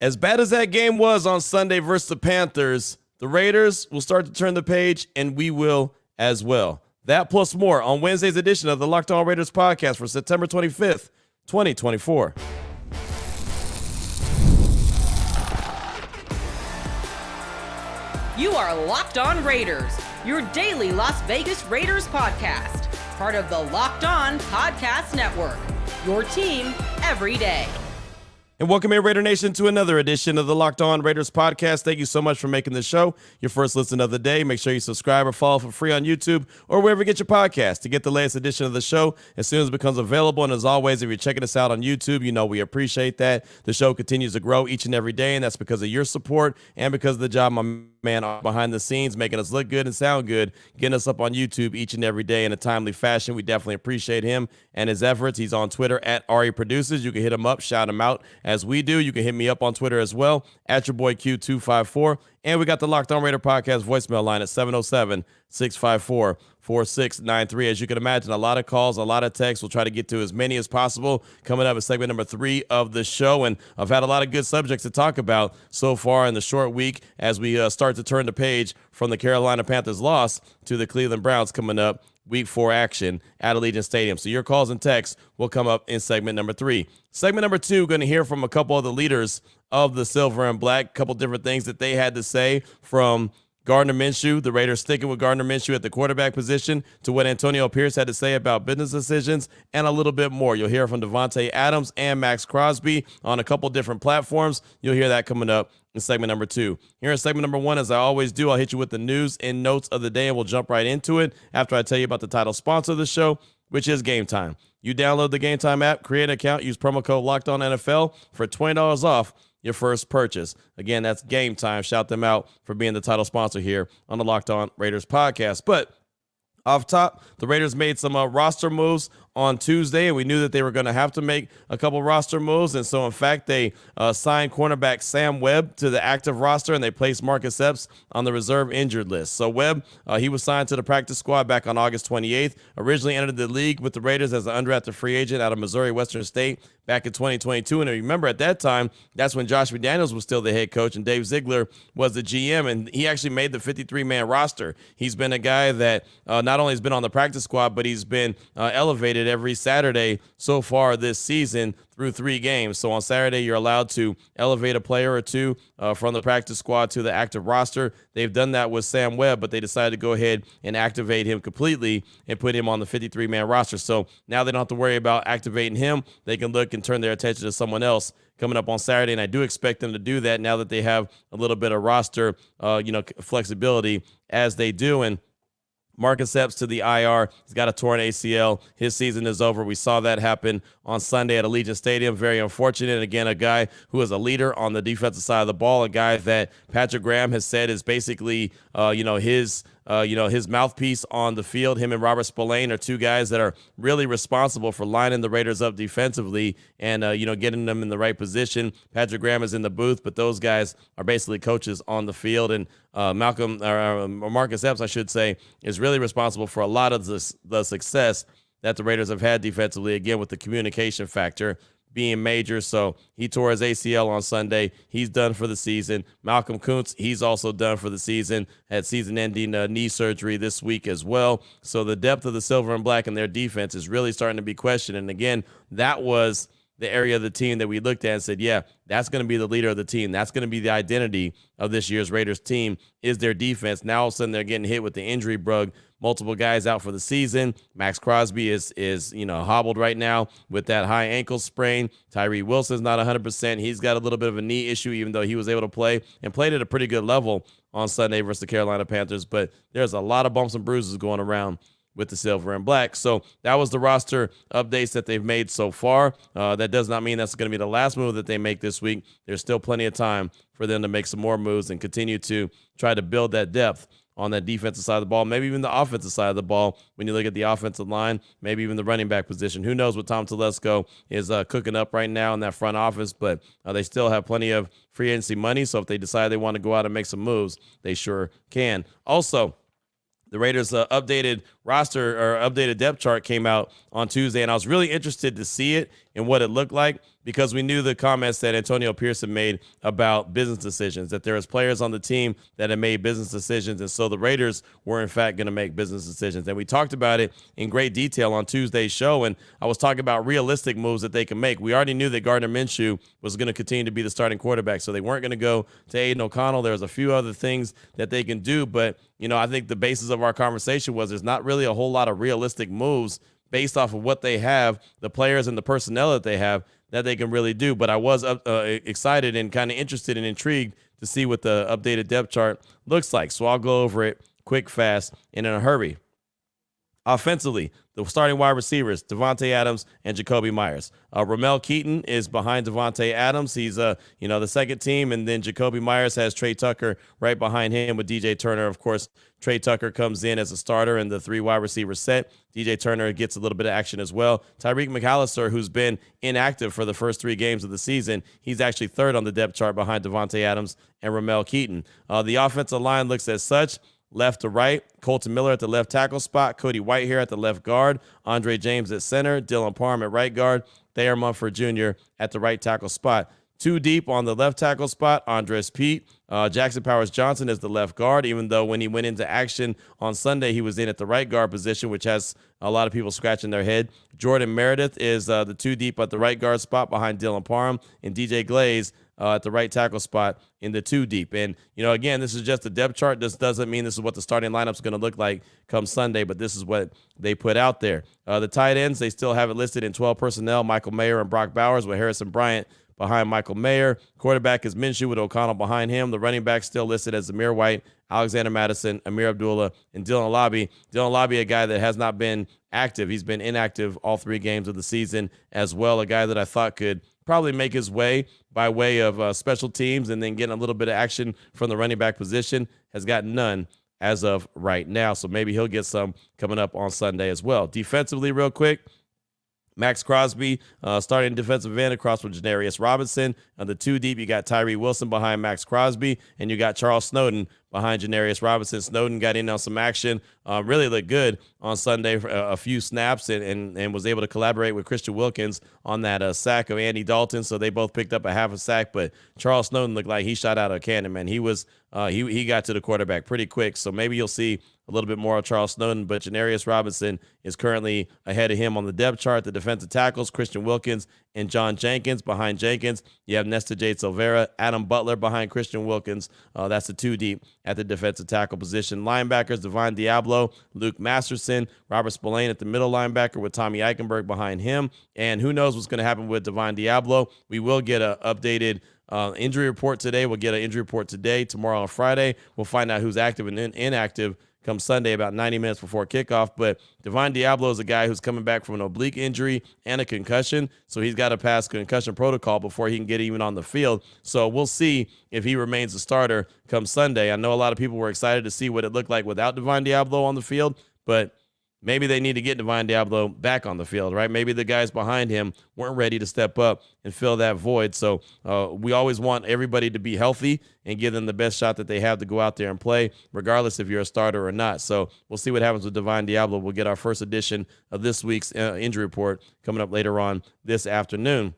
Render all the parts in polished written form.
As bad as that game was on Sunday versus the Panthers, the Raiders will start to turn the page, and we will as well. That plus more on Wednesday's edition of the Locked On Raiders podcast for September 25th, 2024. You are Locked On Raiders, your daily Las Vegas Raiders podcast, part of the Locked On Podcast Network, your team every day. And welcome in, Raider Nation, to another edition of the Locked On Raiders podcast. Thank you so much for making the show your first listen of the day. Make sure you subscribe or follow for free on YouTube or wherever you get your podcast to get the latest edition of the show as soon as it becomes available. And as always, if you're checking us out on YouTube, you know we appreciate that. The show continues to grow each and every day, and that's because of your support and because of the job my man behind the scenes making us look good and sound good, getting us up on YouTube each and every day in a timely fashion. We definitely appreciate him and his efforts. He's on Twitter at Ari Produces. You can hit him up, shout him out as we do. You can hit me up on Twitter as well at your boy Q254. And we got the Locked On Raider podcast voicemail line at 707-654-4693. As you can imagine, a lot of calls, a lot of texts. We'll try to get to as many as possible. Coming up at segment number 3 of the show. And I've had a lot of good subjects to talk about so far in the short week as we start to turn the page from the Carolina Panthers loss to the Cleveland Browns coming up. Week 4 action at Allegiant Stadium. So your calls and texts will come up in segment number 3. Segment number 2, going to hear from a couple of the leaders of the Silver and Black, a couple different things that they had to say, from Gardner Minshew, the Raiders sticking with Gardner Minshew at the quarterback position, to what Antonio Pierce had to say about business decisions, and a little bit more. You'll hear from Devontae Adams and Max Crosby on a couple different platforms. You'll hear that coming up in segment number 2. Here in segment number 1, as I always do, I'll hit you with the news and notes of the day, and we'll jump right into it after I tell you about the title sponsor of the show, which is Gametime. You download the Gametime app, create an account, use promo code LOCKEDONNFL for $20 off your first purchase. Again, that's Gametime. Shout them out for being the title sponsor here on the Locked On Raiders podcast. But off top, the Raiders made some roster moves on Tuesday, and we knew that they were going to have to make a couple roster moves. And so, in fact, they signed cornerback Sam Webb to the active roster, and they placed Marcus Epps on the reserve injured list. So Webb, he was signed to the practice squad back on August 28th, originally entered the league with the Raiders as an undrafted free agent out of Missouri Western State back in 2022. And remember, at that time, that's when Josh McDaniels was still the head coach and Dave Ziegler was the GM, and he actually made the 53-man roster. He's been a guy that not only has been on the practice squad, but he's been elevated every Saturday so far this season through 3 games. So on Saturday, you're allowed to elevate a player or two from the practice squad to the active roster. They've done that with Sam Webb, but they decided to go ahead and activate him completely and put him on the 53-man roster. So now they don't have to worry about activating him. They can look and turn their attention to someone else coming up on Saturday, and I do expect them to do that now that they have a little bit of roster flexibility as they do. And Marcus Epps to the IR. He's got a torn ACL. His season is over. We saw that happen on Sunday at Allegiant Stadium. Very unfortunate. Again, a guy who is a leader on the defensive side of the ball, a guy that Patrick Graham has said is basically, his mouthpiece on the field. Him and Robert Spillane are 2 guys that are really responsible for lining the Raiders up defensively and, getting them in the right position. Patrick Graham is in the booth, but those guys are basically coaches on the field. And Marcus Epps, I should say, is really responsible for a lot of the success that the Raiders have had defensively, again, with the communication factor being major. So he tore his ACL on Sunday. He's done for the season. Malcolm Kuntz, he's also done for the season. Had season-ending knee surgery this week as well. So the depth of the Silver and Black and their defense is really starting to be questioned. And again, that was the area of the team that we looked at and said, yeah, that's going to be the leader of the team. That's going to be the identity of this year's Raiders team is their defense. Now all of a sudden they're getting hit with the injury bug. Multiple guys out for the season. Max Crosby is hobbled right now with that high ankle sprain. Tyree Wilson's not 100%. He's got a little bit of a knee issue, even though he was able to play and played at a pretty good level on Sunday versus the Carolina Panthers. But there's a lot of bumps and bruises going around with the Silver and Black. So that was the roster updates that they've made so far. That does not mean that's going to be the last move that they make this week. There's still plenty of time for them to make some more moves and continue to try to build that depth on that defensive side of the ball, maybe even the offensive side of the ball. When you look at the offensive line, maybe even the running back position. Who knows what Tom Telesco is cooking up right now in that front office, but they still have plenty of free agency money. So if they decide they want to go out and make some moves, they sure can. Also, the Raiders' updated roster or updated depth chart came out on Tuesday, and I was really interested to see it and what it looked like, because we knew the comments that Antonio Pearson made about business decisions, that there was players on the team that had made business decisions, and so the Raiders were in fact going to make business decisions. And we talked about it in great detail on Tuesday's show, and I was talking about realistic moves that they can make. We already knew that Gardner Minshew was going to continue to be the starting quarterback, so they weren't going to go to Aiden O'Connell. There was a few other things that they can do, but I think the basis of our conversation was there's not really a whole lot of realistic moves based off of what they have, the players and the personnel that they have, that they can really do. But I was excited and kind of interested and intrigued to see what the updated depth chart looks like. So I'll go over it quick, fast, and in a hurry. Offensively, the starting wide receivers, Devontae Adams and Jacoby Myers. Ramel Keaton is behind Devontae Adams. He's the second team, and then Jacoby Myers has Trey Tucker right behind him with DJ Turner. Of course, Trey Tucker comes in as a starter in the 3 wide receiver set. DJ Turner gets a little bit of action as well. Tyreek McAllister, who's been inactive for the first 3 games of the season, he's actually third on the depth chart behind Devontae Adams and Ramel Keaton. The offensive line looks as such. Left to right, Colton Miller at the left tackle spot, Cody Whitehair at the left guard, Andre James at center, Dylan Parham at right guard, Thayer Munford Jr. at the right tackle spot. 2 deep on the left tackle spot, Andres Pete. Jackson Powers Johnson is the left guard, even though when he went into action on Sunday, he was in at the right guard position, which has a lot of people scratching their head. Jordan Meredith is the 2 deep at the right guard spot behind Dylan Parham, and DJ Glaze at the right tackle spot in the 2 deep. And, again, this is just a depth chart. This doesn't mean this is what the starting lineup is going to look like come Sunday, but this is what they put out there. The tight ends, they still have it listed in 12 personnel, Michael Mayer and Brock Bowers, with Harrison Bryant behind Michael Mayer. Quarterback is Minshew with O'Connell behind him. The running back still listed as Zamir White, Alexander Madison, Amir Abdullah, and Dylan Lobby. Dylan Lobby, a guy that has not been active. He's been inactive all 3 games of the season as well, a guy that I thought could probably make his way by way of special teams and then getting a little bit of action from the running back position. Has gotten none as of right now, so maybe he'll get some coming up on Sunday as well. Defensively, real quick, Max Crosby starting defensive end across from Janarius Robinson. On the 2 deep, you got Tyree Wilson behind Max Crosby, and you got Charles Snowden behind Janarius Robinson. Snowden got in on some action, really looked good on Sunday for a few snaps and was able to collaborate with Christian Wilkins on that sack of Andy Dalton. So they both picked up a half a sack, but Charles Snowden looked like he shot out a cannon, man. He was he got to the quarterback pretty quick. So maybe you'll see a little bit more of Charles Snowden, but Janarius Robinson is currently ahead of him on the depth chart. The defensive tackles, Christian Wilkins and John Jenkins. Behind Jenkins, you have Nesta Jade Silvera, Adam Butler behind Christian Wilkins. That's the 2 deep at the defensive tackle position. Linebackers, Divine Diablo, Luke Masterson, Robert Spillane at the middle linebacker with Tommy Eichenberg behind him. And who knows what's going to happen with Divine Diablo. We will get an updated injury report today. We'll get an injury report today, tomorrow on Friday. We'll find out who's active and inactive come Sunday about 90 minutes before kickoff. But Divine Diablo is a guy who's coming back from an oblique injury and a concussion, so he's got to pass concussion protocol before he can get even on the field. So we'll see if he remains a starter come Sunday. I know a lot of people were excited to see what it looked like without Divine Diablo on the field, but maybe they need to get Divine Diablo back on the field, right? Maybe the guys behind him weren't ready to step up and fill that void. So we always want everybody to be healthy and give them the best shot that they have to go out there and play, regardless if you're a starter or not. So we'll see what happens with Divine Diablo. We'll get our first edition of this week's injury report coming up later on this afternoon.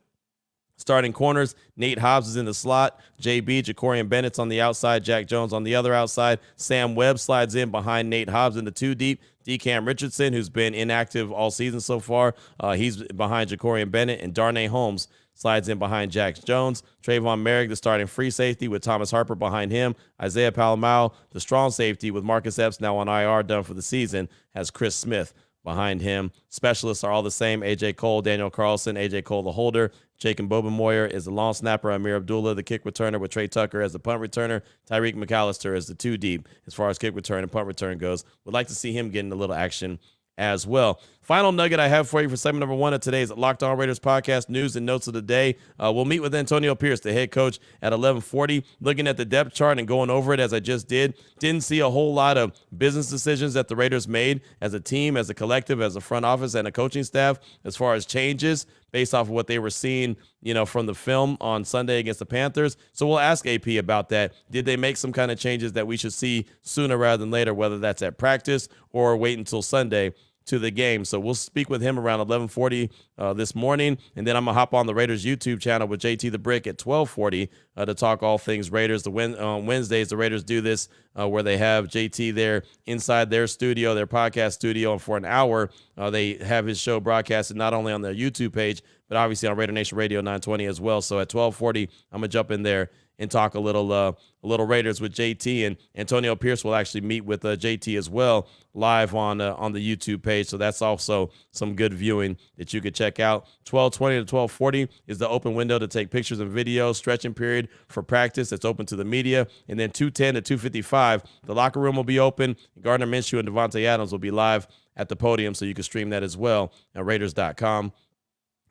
Starting corners, Nate Hobbs is in the slot. JB, Jacorian Bennett's on the outside. Jack Jones on the other outside. Sam Webb slides in behind Nate Hobbs in the 2 deep. DeCam Richardson, who's been inactive all season so far, he's behind Jacorian Bennett. And Darnay Holmes slides in behind Jack Jones. Trayvon Merrick, the starting free safety, with Thomas Harper behind him. Isaiah Palomau, the strong safety, with Marcus Epps now on IR, done for the season, has Chris Smith behind him. Specialists are all the same. A.J. Cole, Daniel Carlson, A.J. Cole the holder. Jacob Bobenmoyer is the long snapper. Amir Abdullah, the kick returner, with Trey Tucker as the punt returner. Tyreek McAllister is the 2 deep as far as kick return and punt return goes. Would like to see him getting a little action as well. Final nugget I have for you for segment number 1 of today's Locked On Raiders podcast, news and notes of the day. We'll meet with Antonio Pierce, the head coach, at 11:40. Looking at the depth chart and going over it as I just did, didn't see a whole lot of business decisions that the Raiders made as a team, as a collective, as a front office, and a coaching staff as far as changes based off of what they were seeing, from the film on Sunday against the Panthers. So we'll ask AP about that. Did they make some kind of changes that we should see sooner rather than later, whether that's at practice or wait until Sunday to the game. So we'll speak with him around 11:40 this morning, and then I'm going to hop on the Raiders YouTube channel with JT the Brick at 12:40 to talk all things Raiders. On Wednesdays, the Raiders do this where they have JT there inside their studio, their podcast studio, and for an hour, they have his show broadcasted not only on their YouTube page, but obviously on Raider Nation Radio 920 as well. So at 12:40, I'm going to jump in there and talk a little Raiders with JT, and Antonio Pierce will actually meet with JT as well live on the YouTube page. So that's also some good viewing that you could check out. 12:20 to 12:40 is the open window to take pictures and videos. Stretching period for practice that's open to the media, and then 2:10 to 2:55, the locker room will be open. Gardner Minshew and Davante Adams will be live at the podium, so you can stream that as well at Raiders.com.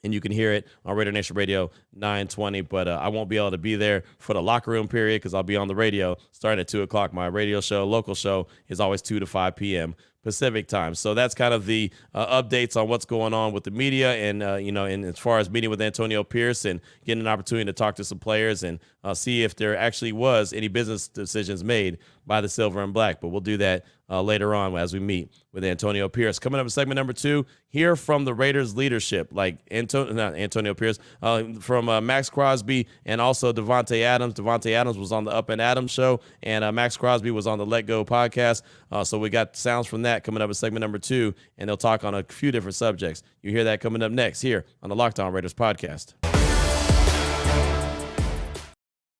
And you can hear it on Raider Nation Radio 920, but I won't be able to be there for the locker room period because I'll be on the radio starting at 2 o'clock. My radio show, local show, is always 2 to 5 p.m. Pacific time. So that's kind of the updates on what's going on with the media and, and as far as meeting with Antonio Pierce and getting an opportunity to talk to some players and see if there actually was any business decisions made by the Silver and Black. But we'll do that later on as we meet with Antonio Pierce. Coming up in segment number 2, hear from the Raiders leadership, like not Antonio Pierce, from Max Crosby and also Davante Adams. Davante Adams was on the Up and Adams show, and Max Crosby was on the Let Go podcast. So we got sounds from that coming up in segment number 2, and they'll talk on a few different subjects. You hear that coming up next here on the Locked On Raiders podcast.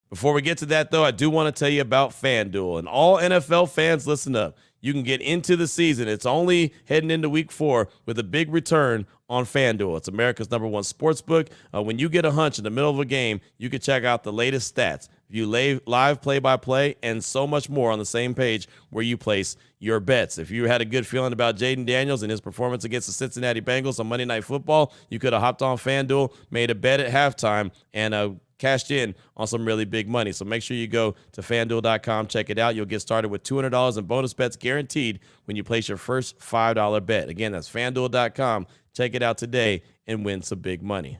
Before we get to that, though, I do want to tell you about FanDuel. And all NFL fans, listen up. You can get into the season. It's only heading into week 4 with a big return on FanDuel. It's America's #1 sportsbook. When you get a hunch in the middle of a game, you can check out the latest stats, view live play-by-play, and so much more on the same page where you place your bets. If you had a good feeling about Jaden Daniels and his performance against the Cincinnati Bengals on Monday Night Football, you could have hopped on FanDuel, made a bet at halftime, and cashed in on some really big money. So make sure you go to FanDuel.com, check it out. You'll get started with $200 in bonus bets guaranteed when you place your first $5 bet. Again, that's FanDuel.com. Check it out today and win some big money.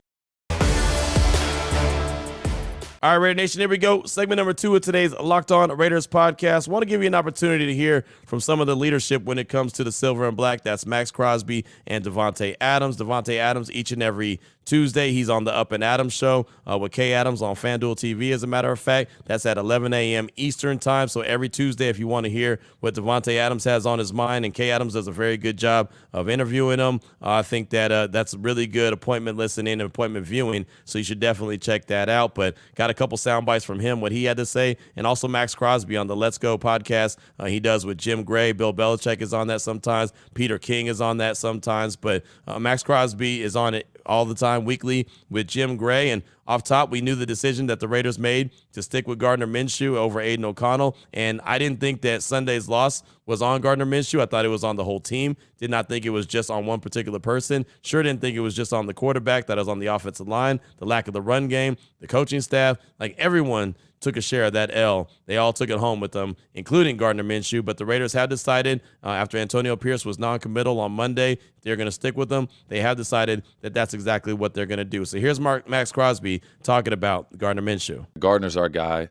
All right, Raider Nation, here we go. Segment number 2 of today's Locked On Raiders podcast. I want to give you an opportunity to hear from some of the leadership when it comes to the Silver and Black. That's Max Crosby and Davante Adams. Davante Adams each and every Tuesday. He's on the Up and Adams show with Kay Adams on FanDuel TV, as a matter of fact. That's at 11 a.m. Eastern time. So every Tuesday, if you want to hear what Davante Adams has on his mind, and Kay Adams does a very good job of interviewing him, I think that that's really good appointment listening and appointment viewing. So you should definitely check that out. But got a couple sound bites from him, what he had to say, and also Max Crosby on the Let's Go podcast. He does with Jim Gray. Bill Belichick is on that sometimes. Peter King is on that sometimes. But Max Crosby is on it all the time, weekly, with Jim Gray. And off top, we knew the decision that the Raiders made to stick with Gardner Minshew over Aiden O'Connell. And I didn't think that Sunday's loss was on Gardner Minshew. I thought it was on the whole team. Did not think it was just on one particular person. Sure didn't think it was just on the quarterback. That was on the offensive line, the lack of the run game, the coaching staff. Like, everyone took a share of that L. They all took it home with them, including Gardner Minshew. But the Raiders have decided, after Antonio Pierce was non-committal on Monday, they're going to stick with them. They have decided that that's exactly what they're going to do. So here's Max Crosby talking about Gardner Minshew. Gardner's our guy.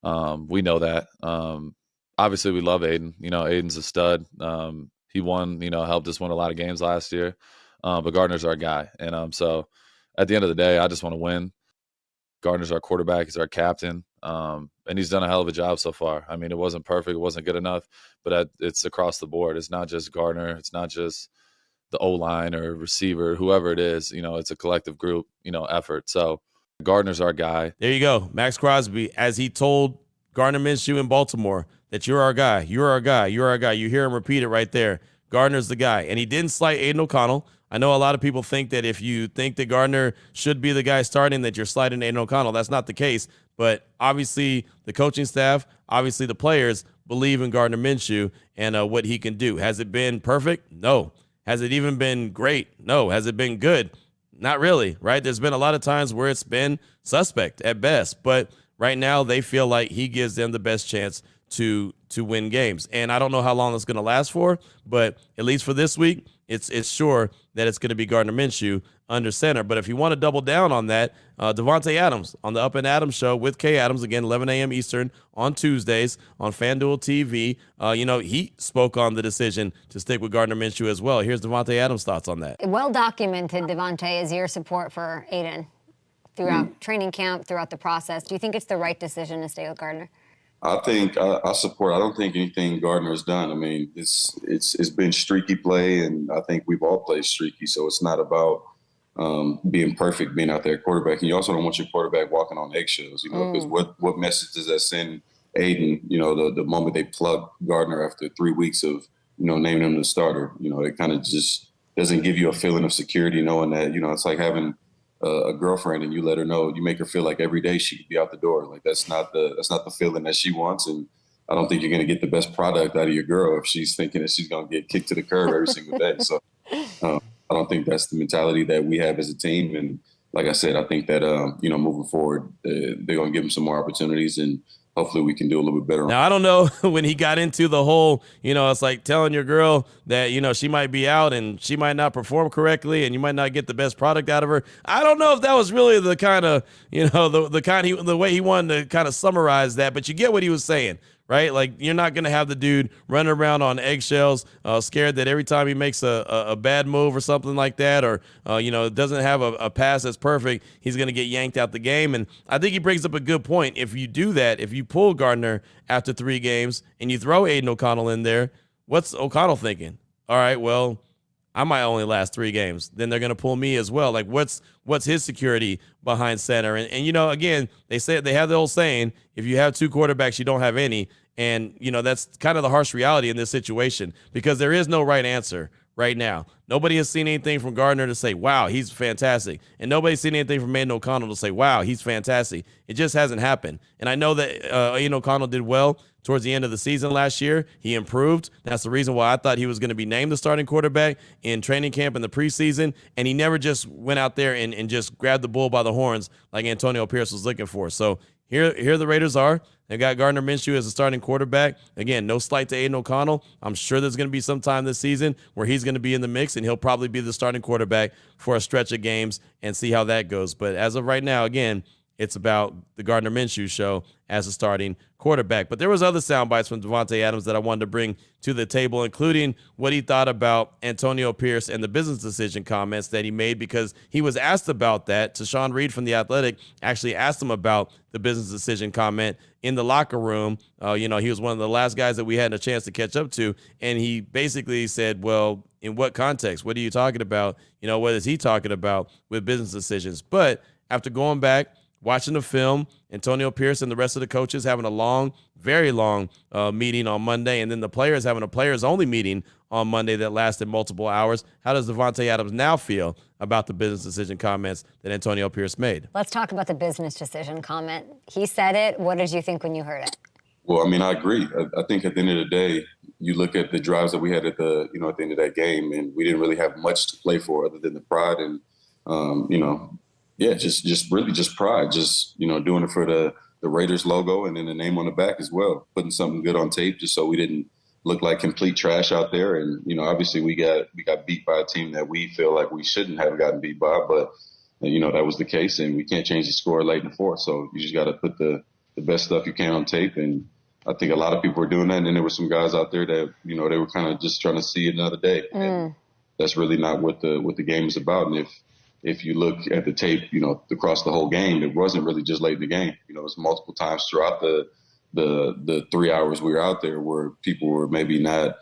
We know that. Obviously, we love Aiden. Aiden's a stud. He won, helped us win a lot of games last year. But Gardner's our guy. And so at the end of the day, I just want to win. Gardner's our quarterback. He's our captain. And he's done a hell of a job so far. I mean, it wasn't perfect. It wasn't good enough. But it's across the board. It's not just Gardner. It's not just the O-line or receiver, whoever it is. It's a collective group, effort. So Gardner's our guy. There you go. Max Crosby, as he told Gardner Minshew in Baltimore that you're our guy, you're our guy, you're our guy. You hear him repeat it right there. Gardner's the guy. And he didn't slight Aiden O'Connell. I know a lot of people think that if you think that Gardner should be the guy starting, that you're sliding Aiden O'Connell. That's not the case. But obviously the coaching staff, obviously the players believe in Gardner Minshew and what he can do. Has it been perfect? No. Has it even been great? No. Has it been good? Not really, right? There's been a lot of times where it's been suspect at best. But right now they feel like he gives them the best chance to win games. And I don't know how long it's going to last for, but at least for this week, it's sure that it's going to be Gardner Minshew under center. But if you want to double down on that, Devontae Adams on the Up and Adams show with Kay Adams, again, 11 a.m. Eastern on Tuesdays on FanDuel TV. He spoke on the decision to stick with Gardner Minshew as well. Here's Devontae Adams' thoughts on that. Well documented, Devontae, is your support for Aiden throughout training camp, throughout the process. Do you think it's the right decision to stay with Gardner? I think I support. I don't think anything Gardner has done. I mean, it's been streaky play, and I think we've all played streaky. So it's not about being perfect, being out there at quarterback. And you also don't want your quarterback walking on eggshells, because what message does that send Aiden? The moment they plug Gardner after 3 weeks of naming him the starter, it kind of just doesn't give you a feeling of security knowing that it's like having a girlfriend and you let her know, you make her feel like every day she could be out the door. Like that's not the feeling that she wants. And I don't think you're going to get the best product out of your girl if she's thinking that she's going to get kicked to the curb every single day. So I don't think that's the mentality that we have as a team. And like I said, I think that, moving forward, they're going to give him some more opportunities and hopefully we can do a little bit better. Now, I don't know when he got into the whole, it's like telling your girl that, she might be out and she might not perform correctly and you might not get the best product out of her. I don't know if that was really the kind of, the way he wanted to kind of summarize that, but you get what he was saying. Right? Like, you're not going to have the dude running around on eggshells, scared that every time he makes a bad move or something like that, or, doesn't have a pass that's perfect, he's going to get yanked out the game. And I think he brings up a good point. If you do that, if you pull Gardner after 3 games and you throw Aiden O'Connell in there, what's O'Connell thinking? All right, well, I might only last 3 games. Then they're going to pull me as well. Like, what's his security behind center? And again, they have the old saying, if you have 2 quarterbacks, you don't have any. And, that's kind of the harsh reality in this situation because there is no right answer right now. Nobody has seen anything from Gardner to say, wow, he's fantastic. And nobody's seen anything from Aiden O'Connell to say, wow, he's fantastic. It just hasn't happened. And I know that Aiden O'Connell did well towards the end of the season last year. He improved. That's the reason why I thought he was going to be named the starting quarterback in training camp in the preseason. And he never just went out there and just grabbed the bull by the horns like Antonio Pierce was looking for. So here the Raiders are. They've got Gardner Minshew as a starting quarterback. Again, no slight to Aiden O'Connell. I'm sure there's going to be some time this season where he's going to be in the mix, and he'll probably be the starting quarterback for a stretch of games and see how that goes. But as of right now, again, it's about the Gardner Minshew show as a starting quarterback. But there was other sound bites from Devontae Adams that I wanted to bring to the table, including what he thought about Antonio Pierce and the business decision comments that he made, because he was asked about that. Tashawn Reed from The Athletic actually asked him about the business decision comment in the locker room. He was one of the last guys that we had a chance to catch up to, and he basically said, well, in what context? What are you talking about? What is he talking about with business decisions? But after going back, watching the film, Antonio Pierce and the rest of the coaches having a long, very long meeting on Monday, and then the players having a players-only meeting on Monday that lasted multiple hours. How does Devontae Adams now feel about the business decision comments that Antonio Pierce made? Let's talk about the business decision comment. He said it. What did you think when you heard it? Well, I agree. I think at the end of the day, you look at the drives that we had at the end of that game, and we didn't really have much to play for other than the pride and, just really just pride, just, doing it for the Raiders logo and then the name on the back as well, putting something good on tape just so we didn't look like complete trash out there. And, obviously we got beat by a team that we feel like we shouldn't have gotten beat by, but, that was the case, and we can't change the score late in the fourth. So you just got to put the best stuff you can on tape. And I think a lot of people were doing that. And then there were some guys out there that, they were kind of just trying to see another day. And that's really not what the game is about. And if you look at the tape, across the whole game, it wasn't really just late in the game. It was multiple times throughout the 3 hours we were out there where people were maybe not,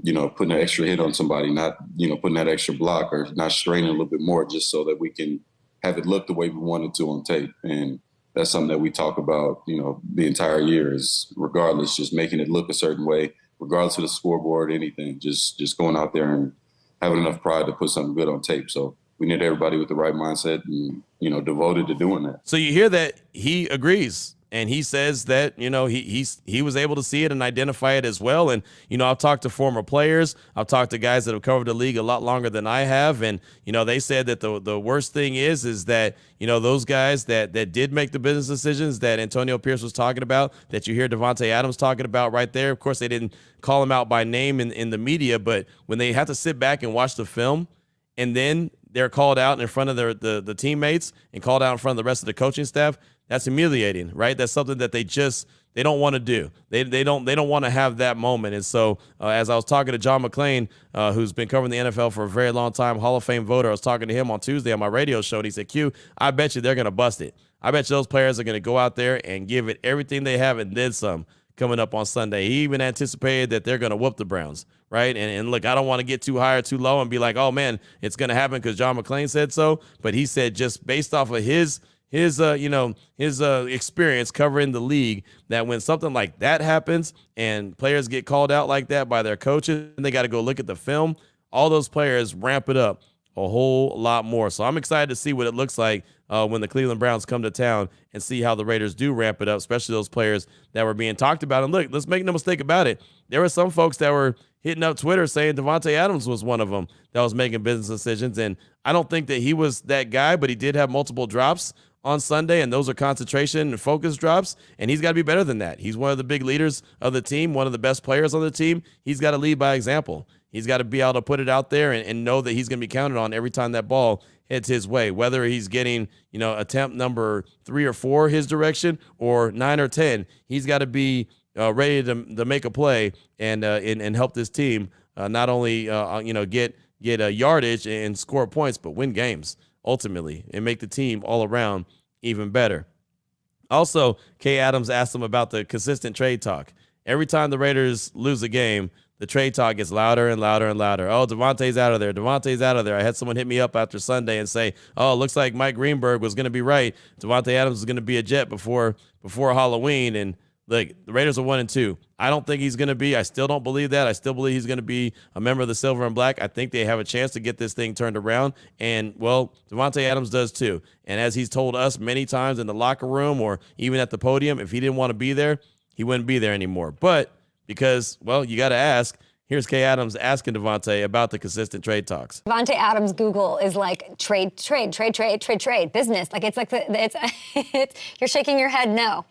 putting an extra hit on somebody, not, putting that extra block or not straining a little bit more just so that we can have it look the way we wanted to on tape. And that's something that we talk about, the entire year is regardless, just making it look a certain way, regardless of the scoreboard, anything, just going out there and having enough pride to put something good on tape. So we need everybody with the right mindset and, devoted to doing that. So you hear that he agrees. And he says that, he was able to see it and identify it as well. And, I've talked to former players. I've talked to guys that have covered the league a lot longer than I have. And, they said that the worst thing is that, those guys that did make the business decisions that Antonio Pierce was talking about, that you hear Devontae Adams talking about right there. Of course, they didn't call him out by name in the media, but when they have to sit back and watch the film and then they're called out in front of the teammates and called out in front of the rest of the coaching staff, that's humiliating, right? That's something that they don't want to do. They don't want to have that moment. And so as I was talking to John McClain, who's been covering the NFL for a very long time, Hall of Fame voter, I was talking to him on Tuesday on my radio show, and he said, Q, I bet you they're going to bust it. I bet you those players are going to go out there and give it everything they have and then some coming up on Sunday. He even anticipated that they're going to whoop the Browns, right? And look, I don't want to get too high or too low and be like, oh, man, it's going to happen because John McClain said so. But he said just based off of his experience covering the league, that when something like that happens and players get called out like that by their coaches and they got to go look at the film, all those players ramp it up a whole lot more. So I'm excited to see what it looks like when the Cleveland Browns come to town and see how the Raiders do ramp it up, especially those players that were being talked about. And look, let's make no mistake about it. There were some folks that were hitting up Twitter saying Davante Adams was one of them that was making business decisions. And I don't think that he was that guy, but he did have multiple drops on Sunday, and those are concentration and focus drops, and he's got to be better than that. He's one of the big leaders of the team, one of the best players on the team. He's got to lead by example. He's got to be able to put it out there and know that he's going to be counted on every time that ball hits his way, whether he's getting, attempt number 3 or 4 his direction or 9 or 10. He's got to be ready to make a play and help this team not only get a yardage and score points, but win games ultimately and make the team all around even better. Also, Kay Adams asked him about the consistent trade talk. Every time the Raiders lose a game, the trade talk gets louder and louder and louder. Oh, Davante's out of there. Davante's out of there. I had someone hit me up after Sunday and say, oh, it looks like Mike Greenberg was going to be right. Davante Adams is going to be a Jet before Halloween. And look, the Raiders are 1-2. I don't think he's going to be. I still don't believe that. I still believe he's going to be a member of the Silver and Black. I think they have a chance to get this thing turned around. And, well, Davante Adams does too. And as he's told us many times in the locker room or even at the podium, if he didn't want to be there, he wouldn't be there anymore. But because, well, you got to ask. Here's Kay Adams asking Davante about the consistent trade talks. Davante Adams' Google is like trade, business. Like it's you're shaking your head. No.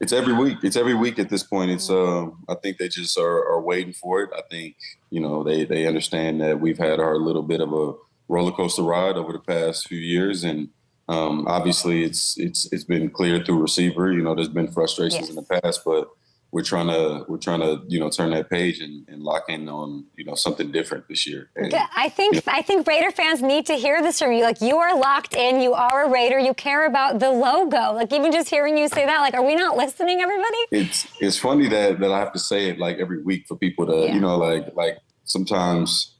It's every week. It's every week at this point. It's I think they just are waiting for it. I think they understand that we've had our little bit of a roller coaster ride over the past few years, and obviously it's been clear through receiver. There's been frustrations in the past, but we're trying to turn that page and lock in on something different this year. And, I think Raider fans need to hear this from you. Like, you are locked in. You are a Raider. You care about the logo. Like, even just hearing you say that, like, are we not listening, everybody? It's funny that I have to say it like every week for people to like sometimes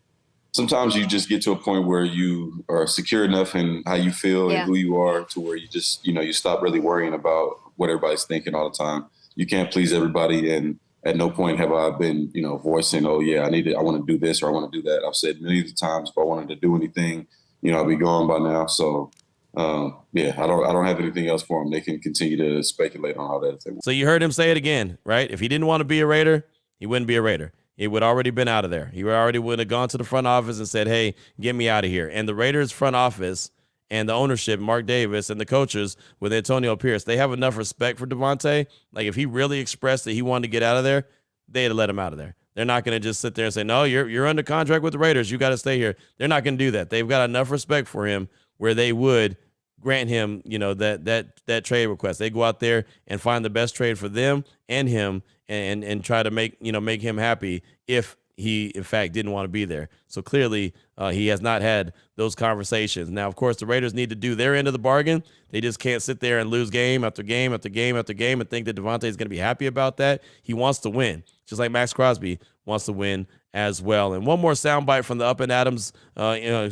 you just get to a point where you are secure enough in how you feel and who you are to where you just you stop really worrying about what everybody's thinking all the time. You can't please everybody, and at no point have I been, voicing, oh yeah, I want to do this or I want to do that. I've said millions of times if I wanted to do anything, I'd be gone by now. So, I don't have anything else for them. They can continue to speculate on how that is. So you heard him say it again, right? If he didn't want to be a Raider, he wouldn't be a Raider. He would already been out of there. He already would have gone to the front office and said, hey, get me out of here. And the Raiders front office and the ownership, Mark Davis, and the coaches with Antonio Pierce, they have enough respect for Davante. Like, if he really expressed that he wanted to get out of there, they'd have let him out of there. They're not going to just sit there and say, no, you're under contract with the Raiders. You got to stay here. They're not going to do that. They've got enough respect for him where they would grant him, that trade request. They go out there and find the best trade for them and him and try to make him happy if he, in fact, didn't want to be there. So clearly he has not had those conversations. Now, of course, the Raiders need to do their end of the bargain. They just can't sit there and lose game after game after game after game and think that Davante is going to be happy about that. He wants to win, just like Max Crosby wants to win as well. And one more soundbite from the Up and Adams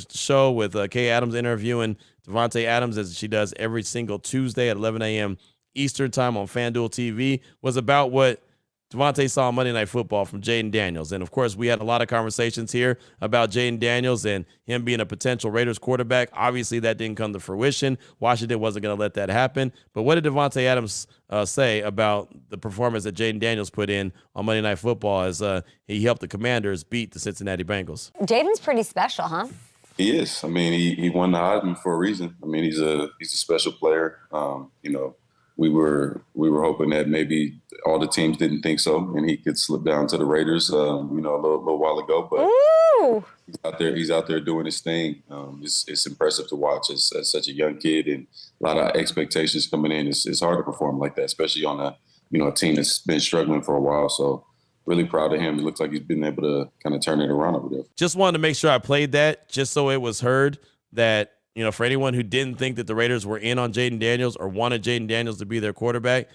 show with Kay Adams interviewing Davante Adams, as she does every single Tuesday at 11 a.m. Eastern time on FanDuel TV, was about what Davante saw on Monday Night Football from Jaden Daniels. And, of course, we had a lot of conversations here about Jaden Daniels and him being a potential Raiders quarterback. Obviously, that didn't come to fruition. Washington wasn't going to let that happen. But what did Davante Adams say about the performance that Jaden Daniels put in on Monday Night Football as he helped the Commanders beat the Cincinnati Bengals? Jaden's pretty special, huh? He is. I mean, he won the Heisman for a reason. I mean, he's a special player. we were hoping that maybe all the teams didn't think so, and he could slip down to the Raiders, a little while ago. But Ooh. he's out there doing his thing. It's impressive to watch as such a young kid, and a lot of expectations coming in. It's hard to perform like that, especially on a team that's been struggling for a while. So really proud of him. It looks like he's been able to kind of turn it around over there. Just wanted to make sure I played that just so it was heard that, for anyone who didn't think that the Raiders were in on Jaden Daniels or wanted Jaden Daniels to be their quarterback,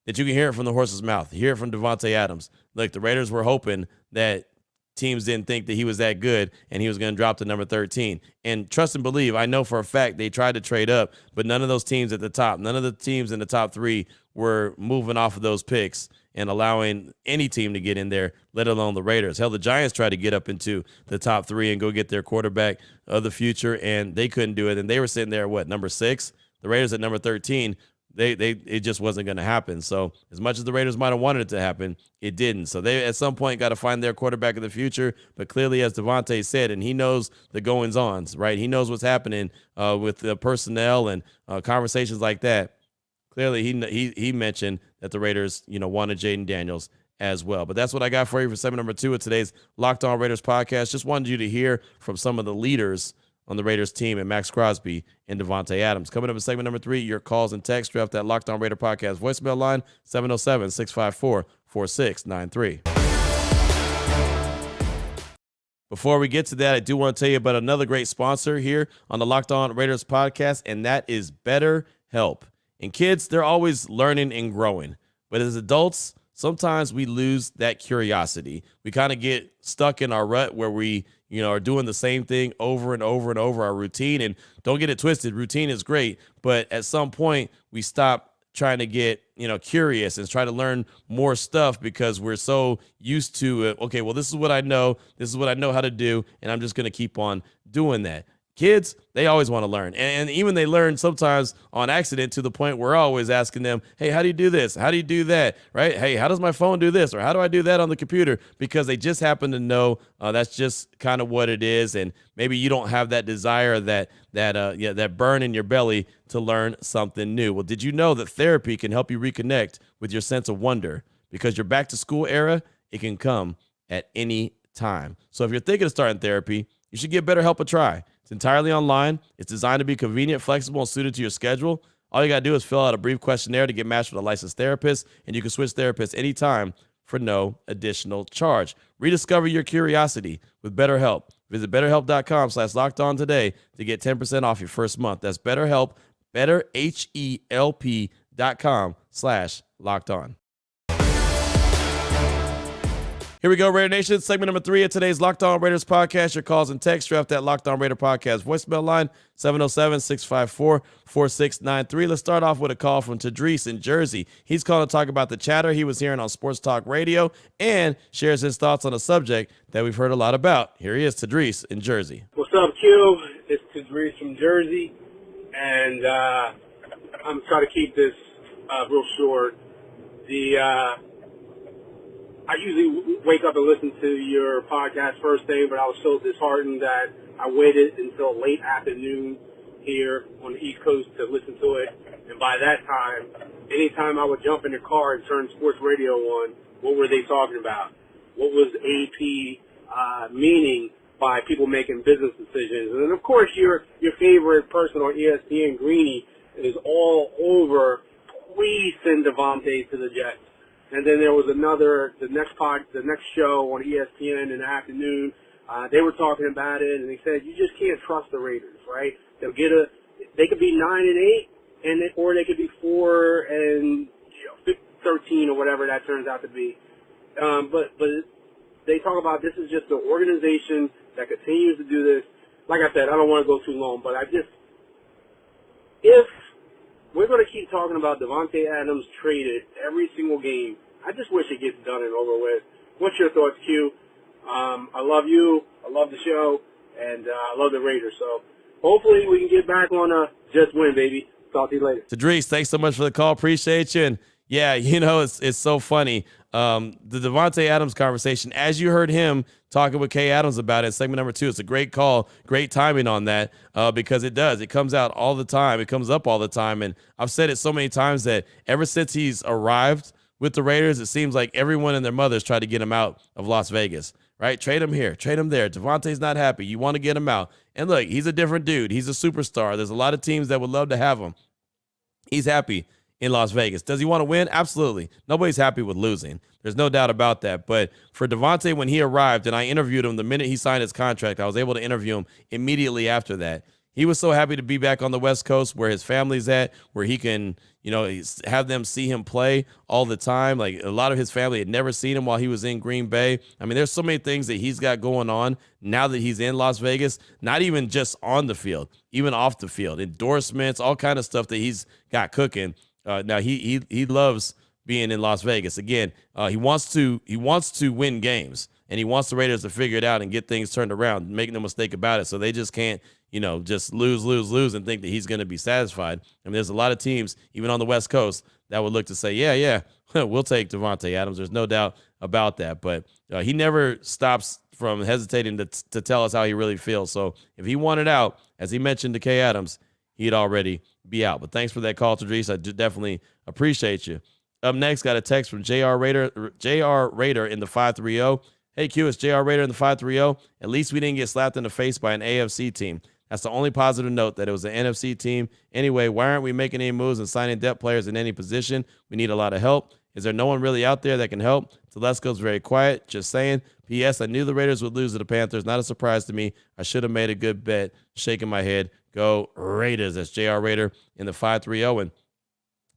that you can hear it from the horse's mouth. Hear it from Davante Adams. Look, the Raiders were hoping that teams didn't think that he was that good and he was going to drop to number 13. And trust and believe, I know for a fact they tried to trade up, but none of those teams at the top, none of the teams in the top 3 were moving off of those picks and allowing any team to get in there, let alone the Raiders. Hell, the Giants tried to get up into the top 3 and go get their quarterback of the future, and they couldn't do it. And they were sitting there at number 6? The Raiders at number 13. It just wasn't going to happen. So as much as the Raiders might have wanted it to happen, it didn't. So they at some point got to find their quarterback of the future. But clearly, as Davante said, and he knows the goings-ons, right? He knows what's happening with the personnel and conversations like that. Clearly, he mentioned that the Raiders, wanted Jaden Daniels as well. But that's what I got for you for segment number 2 of today's Locked On Raiders podcast. Just wanted you to hear from some of the leaders on the Raiders team, and Max Crosby and Davante Adams. Coming up in segment number 3, your calls and texts draft that Locked On Raider podcast voicemail line, 707-654-4693. Before we get to that, I do want to tell you about another great sponsor here on the Locked On Raiders podcast, and that is BetterHelp. And kids, they're always learning and growing. But as adults, sometimes we lose that curiosity. We kind of get stuck in our rut where we are doing the same thing over and over and over, our routine. And don't get it twisted, routine is great, but at some point we stop trying to get, curious and try to learn more stuff because we're so used to it. Okay, well, this is what I know how to do, and I'm just going to keep on doing that. Kids, they always want to learn. And even they learn sometimes on accident to the point where we're always asking them, hey, how do you do this? How do you do that? Right? Hey, how does my phone do this? Or how do I do that on the computer? Because they just happen to know that's just kind of what it is. And maybe you don't have that desire, that burn in your belly to learn something new. Well, did you know that therapy can help you reconnect with your sense of wonder? Because your back to school era, it can come at any time. So if you're thinking of starting therapy, you should give BetterHelp a try. It's entirely online. It's designed to be convenient, flexible, and suited to your schedule. All you got to do is fill out a brief questionnaire to get matched with a licensed therapist, and you can switch therapists anytime for no additional charge. Rediscover your curiosity with BetterHelp. Visit BetterHelp.com/lockedon today to get 10% off your first month. That's BetterHelp, BetterHelp.com/lockedon. Here we go, Raider Nation. Segment number 3 of today's Locked On Raiders podcast. Your calls and texts draft that Locked On Raider podcast voicemail line, 707-654-4693. Let's start off with a call from Tadrees in Jersey. He's calling to talk about the chatter he was hearing on Sports Talk Radio and shares his thoughts on a subject that we've heard a lot about. Here he is, Tadrees in Jersey. What's up, Q? It's Tadrees from Jersey, and I'm trying to keep this real short. I usually wake up and listen to your podcast first thing, but I was so disheartened that I waited until late afternoon here on the East Coast to listen to it. And by that time, anytime I would jump in the car and turn sports radio on, what were they talking about? What was AP meaning by people making business decisions? And, of course, your favorite person on ESPN, Greeny, is all over, please send Davante to the Jets. And then there was the next show on ESPN in the afternoon. They were talking about it, and they said you just can't trust the Raiders, right? They could be 9-8, or they could be 4-13 or whatever that turns out to be. But they talk about this is just an organization that continues to do this. Like I said, I don't want to go too long, but if we're going to keep talking about Davante Adams traded every single game, I just wish it gets done and over with. What's your thoughts, Q? I love you. I love the show. And I love the Raiders. So hopefully we can get back on a just win, baby. Talk to you later. Tadrees, thanks so much for the call. Appreciate you. And Yeah, it's so funny. The Devontae Adams conversation, as you heard him talking with Kay Adams about it, segment number 2, it's a great call, great timing on that, because it comes out all the time. It comes up all the time. And I've said it so many times that ever since he's arrived with the Raiders, it seems like everyone and their mothers tried to get him out of Las Vegas, right? Trade him here, trade him there. Devontae's not happy. You want to get him out. And look, he's a different dude. He's a superstar. There's a lot of teams that would love to have him. He's happy in Las Vegas. Does he want to win? Absolutely. Nobody's happy with losing. There's no doubt about that. But for Devontae, when he arrived, and I interviewed him the minute he signed his contract, I was able to interview him immediately after that. He was so happy to be back on the West Coast where his family's at, where he can, have them see him play all the time. Like, a lot of his family had never seen him while he was in Green Bay. I mean, there's so many things that he's got going on now that he's in Las Vegas, not even just on the field, even off the field, endorsements, all kind of stuff that he's got cooking. Now he loves being in Las Vegas. Again, he wants to win games, and he wants the Raiders to figure it out and get things turned around. Make no mistake about it. So they just can't, just lose and think that he's going to be satisfied. I mean, there's a lot of teams, even on the West Coast, that would look to say, yeah, we'll take Devontae Adams. There's no doubt about that. But he never stops from hesitating to tell us how he really feels. So if he wanted out, as he mentioned to Kay Adams, he'd already be out. But thanks for that call, Tadrees. I do definitely appreciate you. Up next, got a text from JR Raider in the 530. Hey, Q, it's JR Raider in the 530. At least we didn't get slapped in the face by an AFC team. That's the only positive note, that it was an NFC team. Anyway, why aren't we making any moves and signing depth players in any position? We need a lot of help. Is there no one really out there that can help? Telesco's very quiet. Just saying. P.S. I knew the Raiders would lose to the Panthers. Not a surprise to me. I should have made a good bet. Shaking my head. Go Raiders. That's JR Raider in the 530. And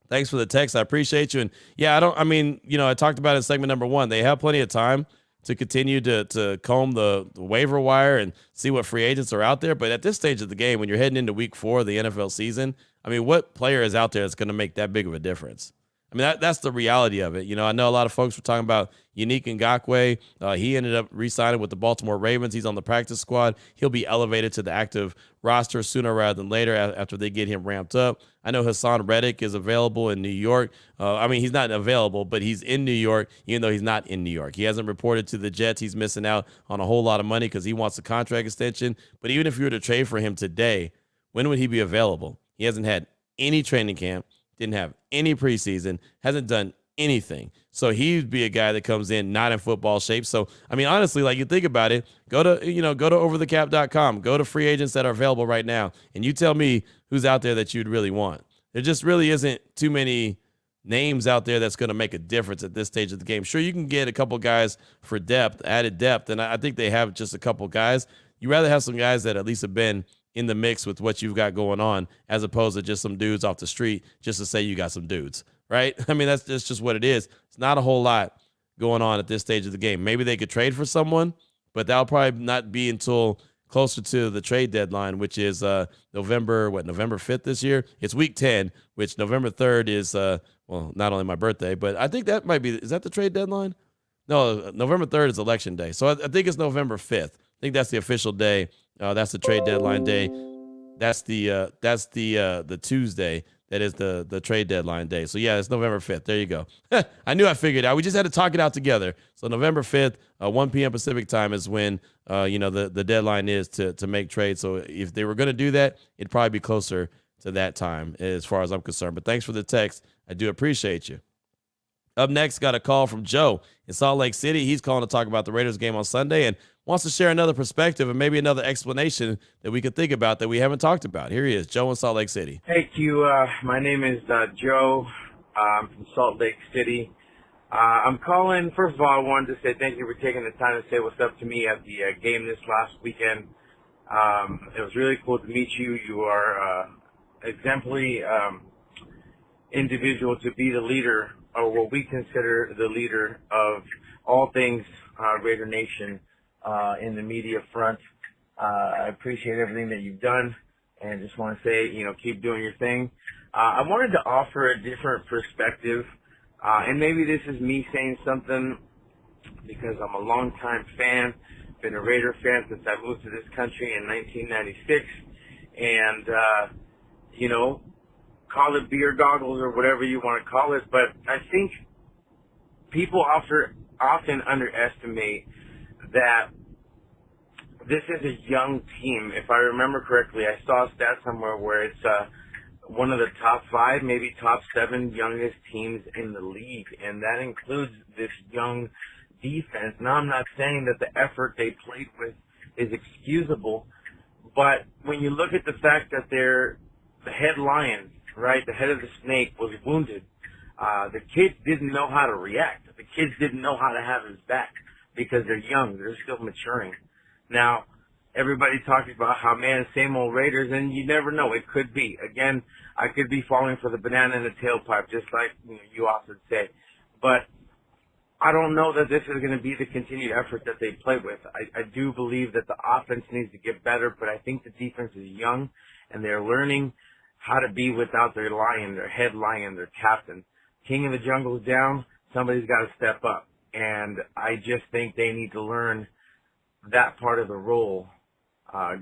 thanks for the text. I appreciate you. And yeah, I talked about it in segment number 1. They have plenty of time to continue to comb the waiver wire and see what free agents are out there. But at this stage of the game, when you're heading into week 4 of the NFL season, I mean, what player is out there that's going to make that big of a difference? I mean, that's the reality of it. I know a lot of folks were talking about Unique Ngakoue. He ended up re-signing with the Baltimore Ravens. He's on the practice squad. He'll be elevated to the active roster sooner rather than later after they get him ramped up. I know Hassan Reddick is available in New York. He's not available, but he's in New York, even though he's not in New York. He hasn't reported to the Jets. He's missing out on a whole lot of money because he wants a contract extension. But even if you were to trade for him today, when would he be available? He hasn't had any training camp. Didn't have any preseason, hasn't done anything. So he'd be a guy that comes in not in football shape. So, I mean, honestly, like, you think about it, go to overthecap.com, go to free agents that are available right now, and you tell me who's out there that you'd really want. There just really isn't too many names out there that's going to make a difference at this stage of the game. Sure, you can get a couple guys for added depth, and I think they have just a couple guys. You'd rather have some guys that at least have been in the mix with what you've got going on, as opposed to just some dudes off the street just to say you got some dudes, right? I mean, that's just what it is. It's not a whole lot going on at this stage of the game. Maybe they could trade for someone, but that'll probably not be until closer to the trade deadline, which is November 5th this year? It's week 10, which November 3rd is, not only my birthday, but I think that might be, is that the trade deadline? No, November 3rd is election day. So I think it's November 5th. I think that's the official day. That's the trade deadline day. That's the Tuesday. That is the trade deadline day. So yeah, it's November 5th. There you go. I knew I figured it out. We just had to talk it out together. So November 5th, 1 p.m. Pacific time is when the deadline is to make trades. So if they were going to do that, it'd probably be closer to that time as far as I'm concerned. But thanks for the text. I do appreciate you. Up next, got a call from Joe in Salt Lake City. He's calling to talk about the Raiders game on Sunday and wants to share another perspective and maybe another explanation that we could think about that we haven't talked about. Here he is, Joe in Salt Lake City. Hey, Q. My name is Joe. I'm from Salt Lake City. I'm calling. First of all, I wanted to say thank you for taking the time to say what's up to me at the game this last weekend. It was really cool to meet you. You are exemplary individual to be the leader, or what we consider the leader of all things Raider Nation in the media front. I appreciate everything that you've done, and just want to say, keep doing your thing. I wanted to offer a different perspective, and maybe this is me saying something because I'm a longtime fan, been a Raider fan since I moved to this country in 1996, and, call it beer goggles or whatever you want to call it, but I think people often underestimate that this is a young team. If I remember correctly, I saw a stat somewhere where it's one of the top 5, maybe top 7 youngest teams in the league, and that includes this young defense. Now, I'm not saying that the effort they played with is excusable, but when you look at the fact that they're the head lion, right, the head of the snake was wounded, the kids didn't know how to react. The kids didn't know how to have his back because they're young. They're still maturing. Now, everybody talking about how, man, same old Raiders, and you never know. It could be. Again, I could be falling for the banana in the tailpipe, just like you often say. But I don't know that this is going to be the continued effort that they play with. I do believe that the offense needs to get better, but I think the defense is young, and they're learning how to be without their lion, their head lion, their captain. King of the Jungle's down. Somebody's got to step up. And I just think they need to learn that part of the role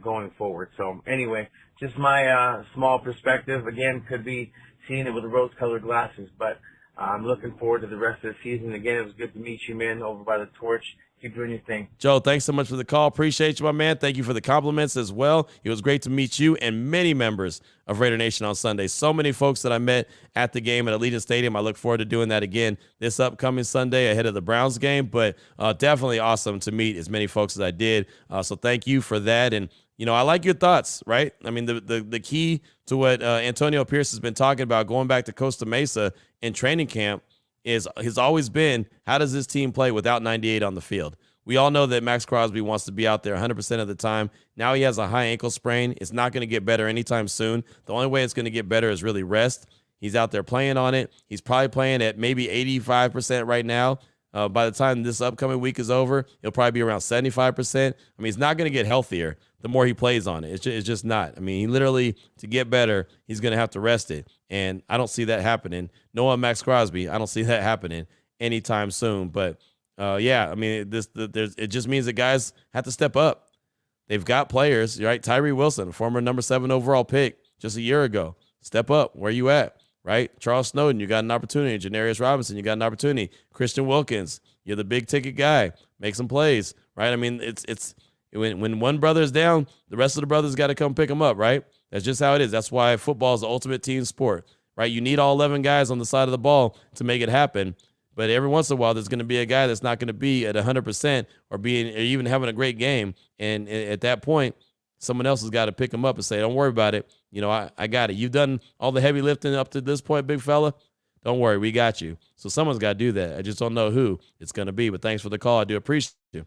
going forward. So anyway, just my small perspective. Again, could be seeing it with rose-colored glasses, but I'm looking forward to the rest of the season. Again, it was good to meet you, man, over by the torch. Keep doing your thing. Joe, thanks so much for the call. Appreciate you, my man. Thank you for the compliments as well. It was great to meet you and many members of Raider Nation on Sunday. So many folks that I met at the game at Allegiant Stadium. I look forward to doing that again this upcoming Sunday ahead of the Browns game, but definitely awesome to meet as many folks as I did. So thank you for that. And, I like your thoughts, right? I mean, the key to what Antonio Pierce has been talking about going back to Costa Mesa in training camp has always been, how does this team play without 98 on the field? We all know that Max Crosby wants to be out there 100% of the time. Now he has a high ankle sprain. It's not going to get better anytime soon. The only way it's going to get better is really rest. He's out there playing on it. He's probably playing at maybe 85% right now. By the time this upcoming week is over, he'll probably be around 75%. I mean, he's not going to get healthier the more he plays on it. It's just not. I mean, he literally, to get better, he's going to have to rest it. And I don't see that happening. Noah Max Crosby, I don't see that happening anytime soon. But, yeah, I mean, it just means that guys have to step up. They've got players, right? Tyree Wilson, former number 7 overall pick just a year ago. Step up. Where you at? Right? Charles Snowden, you got an opportunity. Janarius Robinson, you got an opportunity. Christian Wilkins, you're the big ticket guy. Make some plays, right? I mean, it's when one brother is down, the rest of the brothers got to come pick him up, right? That's just how it is. That's why football is the ultimate team sport, right? You need all 11 guys on the side of the ball to make it happen. But every once in a while, there's going to be a guy that's not going to be at 100% or even having a great game. And at that point, someone else has got to pick him up and say, don't worry about it. I got it. You've done all the heavy lifting up to this point, big fella. Don't worry, we got you. So someone's got to do that. I just don't know who it's going to be. But thanks for the call. I do appreciate you.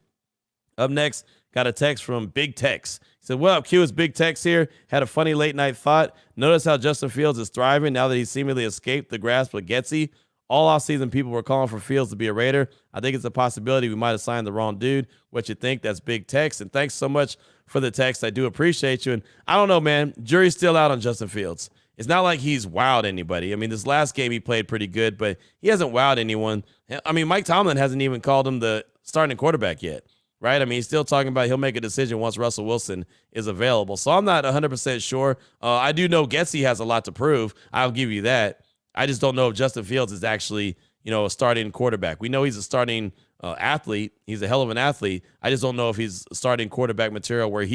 Up next, got a text from Big Tex. He said, what up, Q? It's Big Tex here. Had a funny late night thought. Notice how Justin Fields is thriving now that he seemingly escaped the grasp of Getsy. All offseason, people were calling for Fields to be a Raider. I think it's a possibility we might have signed the wrong dude. What you think? That's Big Tex. And thanks so much for the text. I do appreciate you. And I don't know, man. Jury's still out on Justin Fields. It's not like he's wowed anybody. I mean, this last game he played pretty good, but he hasn't wowed anyone. I mean, Mike Tomlin hasn't even called him the starting quarterback yet, right? I mean, he's still talking about he'll make a decision once Russell Wilson is available. So I'm not 100% sure. I do know Getsy has a lot to prove. I'll give you that. I just don't know if Justin Fields is actually, a starting quarterback. We know he's a starting athlete. He's a hell of an athlete. I just don't know if he's starting quarterback material where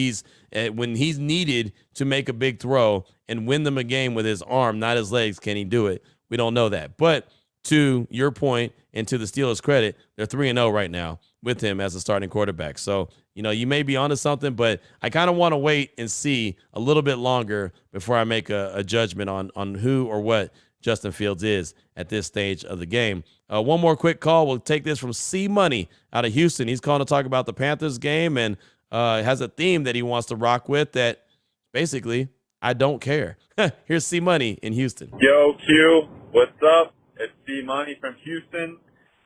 when he's needed to make a big throw and win them a game with his arm, not his legs, can he do it? We don't know that. But to your point and to the Steelers' credit, they're 3-0 right now with him as a starting quarterback. So, you may be onto something, but I kind of want to wait and see a little bit longer before I make a judgment on who or what Justin Fields is at this stage of the game. One more quick call. We'll take this from C Money out of Houston. He's calling to talk about the Panthers game and has a theme that he wants to rock with that basically, I don't care. Here's C Money in Houston. Yo, Q, what's up? It's C Money from Houston.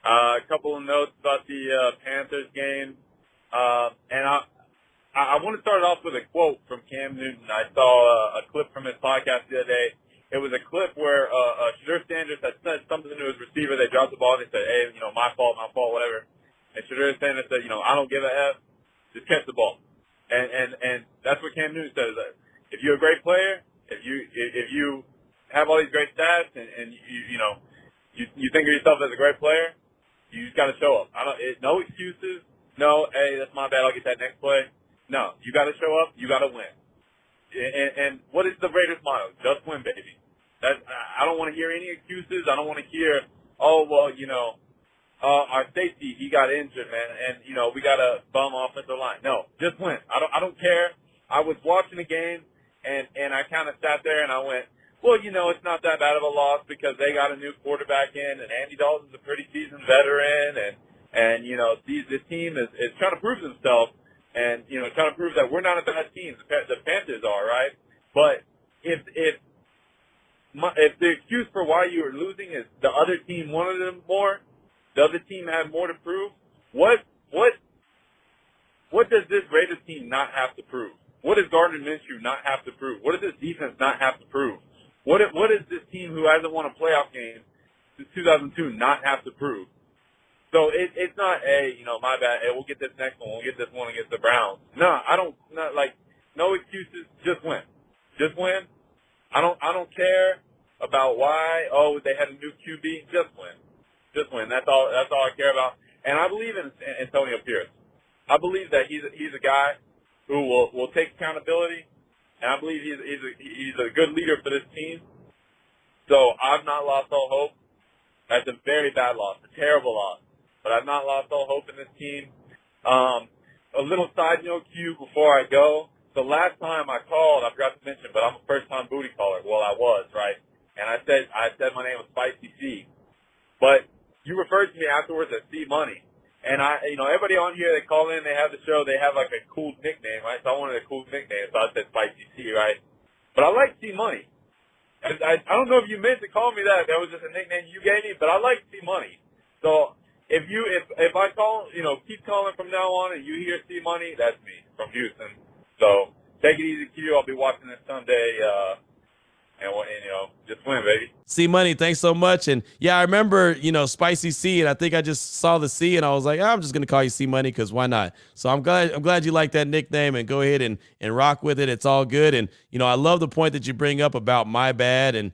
A couple of notes about the Panthers game. And I want to start off with a quote from Cam Newton. I saw a clip from his podcast the other day. It was a clip where Shadur Sanders had said something to his receiver. They dropped the ball and he said, hey, my fault, whatever. And Shadur Sanders said, I don't give a F. Just catch the ball. And that's what Cam Newton says. If you're a great player, if you have all these great stats and you think of yourself as a great player, you just got to show up. No excuses. No, hey, that's my bad. I'll get that next play. No, you got to show up. You got to win. And what is the Raiders' motto? Just win, baby. I don't want to hear any excuses. I don't want to hear, oh, well, our safety, he got injured, man, and, we got a bum offensive line. No, just win. I don't care. I was watching the game, and I kind of sat there and I went, well, it's not that bad of a loss because they got a new quarterback in, and Andy Dalton's a pretty seasoned veteran, and this team is trying to prove themselves. And, trying to prove that we're not a bad team. The Panthers are, right? But if the excuse for why you were losing is the other team wanted them more, the other team had more to prove, what does this Raiders team not have to prove? What does Gardner Minshew not have to prove? What does this defense not have to prove? What is this team who hasn't won a playoff game since 2002 not have to prove? So it's not, hey, my bad. Hey, we'll get this next one. We'll get this one against the Browns. No, no excuses. Just win. Just win. I don't care about why. Oh, they had a new QB. Just win. Just win. That's all I care about. And I believe in Antonio Pierce. I believe that he's a guy who will take accountability, and I believe he's a good leader for this team. So I've not lost all hope. That's a very bad loss, a terrible loss. But I've not lost all hope in this team. A little side note to you before I go. The last time I called, I forgot to mention, but I'm a first-time booty caller. Well, I was, right? And I said my name was Spicy C. But you referred to me afterwards as C Money. And everybody on here, they call in, they have the show, they have like a cool nickname, right? So I wanted a cool nickname, so I said Spicy C, right? But I like C Money. I don't know if you meant to call me that. That was just a nickname you gave me, but I like C Money. So if I call, keep calling from now on and you hear C Money, that's me from Houston. So take it easy, Q. I'll be watching this Sunday, and just win, baby. C Money, thanks so much. And yeah, I remember, Spicy C, and I think I just saw the C and I was like, I'm just going to call you C Money because why not? So I'm glad you like that nickname, and go ahead and rock with it. It's all good. And, I love the point that you bring up about my bad and,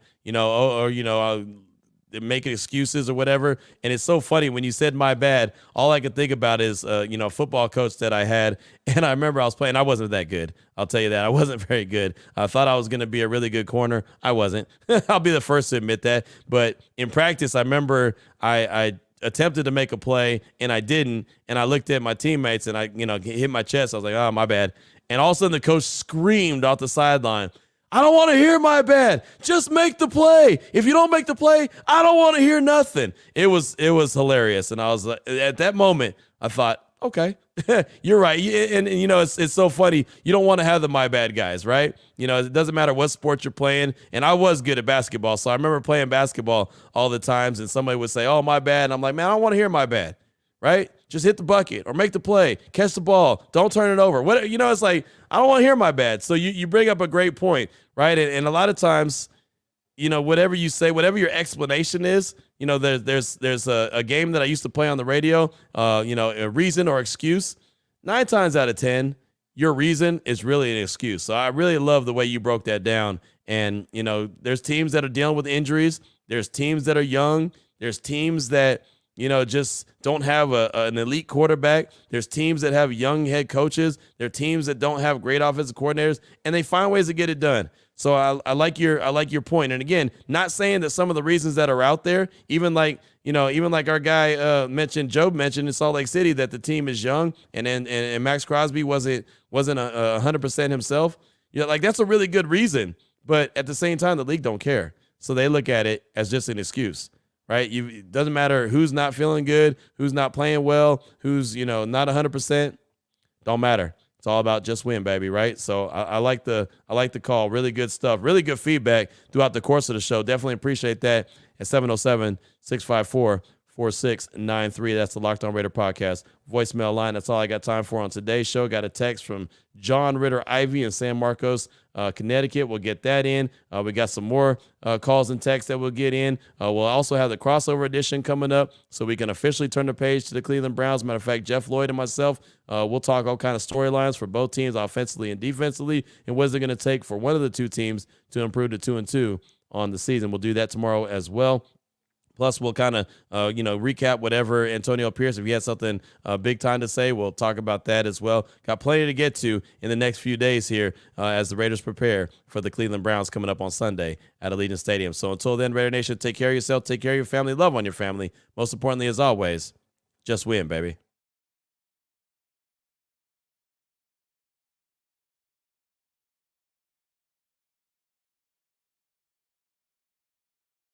making excuses or whatever. And it's so funny when you said my bad, all I could think about is, a football coach that I had. And I remember I was playing, I wasn't that good. I'll tell you that. I wasn't very good. I thought I was going to be a really good corner. I wasn't. I'll be the first to admit that. But in practice, I remember I attempted to make a play and I didn't. And I looked at my teammates and I, hit my chest. I was like, oh, my bad. And all of a sudden the coach screamed off the sideline, I don't want to hear my bad. Just make the play. If you don't make the play, I don't want to hear nothing. It was hilarious. And I was like, at that moment, I thought, okay, you're right. And it's so funny. You don't want to have the my bad guys, right? It doesn't matter what sport you're playing. And I was good at basketball. So I remember playing basketball all the times and somebody would say, oh, my bad. And I'm like, man, I don't want to hear my bad. Right? Just hit the bucket or make the play, catch the ball, don't turn it over. It's like, I don't want to hear my bad. So you bring up a great point, right? And a lot of times, whatever you say, whatever your explanation is, there's a game that I used to play on the radio, a reason or excuse. 9 times out of 10, your reason is really an excuse. So I really love the way you broke that down. And, there's teams that are dealing with injuries. There's teams that are young. There's teams that, just don't have an elite quarterback. There's teams that have young head coaches. There are teams that don't have great offensive coordinators, and they find ways to get it done. So I like your point. And again, not saying that some of the reasons that are out there, even like our guy Job mentioned in Salt Lake City, that the team is young, and Max Crosby wasn't 100% himself. That's a really good reason. But at the same time, the league don't care, so they look at it as just an excuse. Right? It doesn't matter who's not feeling good, who's not playing well, who's, not 100%. Don't matter. It's all about just win, baby, right? So I like the call. Really good stuff. Really good feedback throughout the course of the show. Definitely appreciate that at 707-654-4693. That's the Locked On Raider podcast voicemail line. That's all I got time for on today's show. Got a text from John Ritter Ivy in San Marcos, Connecticut. We'll get that in. We got some more calls and texts that we'll get in. We'll also have the crossover edition coming up, so we can officially turn the page to the Cleveland Browns. Matter of fact, Jeff Lloyd and myself, we'll talk all kind of storylines for both teams, offensively and defensively, and what is it going to take for one of the two teams to improve to 2-2 on the season. We'll do that tomorrow as well. Plus, we'll kind of, recap whatever Antonio Pierce, if he has something big time to say, we'll talk about that as well. Got plenty to get to in the next few days here as the Raiders prepare for the Cleveland Browns coming up on Sunday at Allegiant Stadium. So until then, Raider Nation, take care of yourself, take care of your family, love on your family. Most importantly, as always, just win, baby.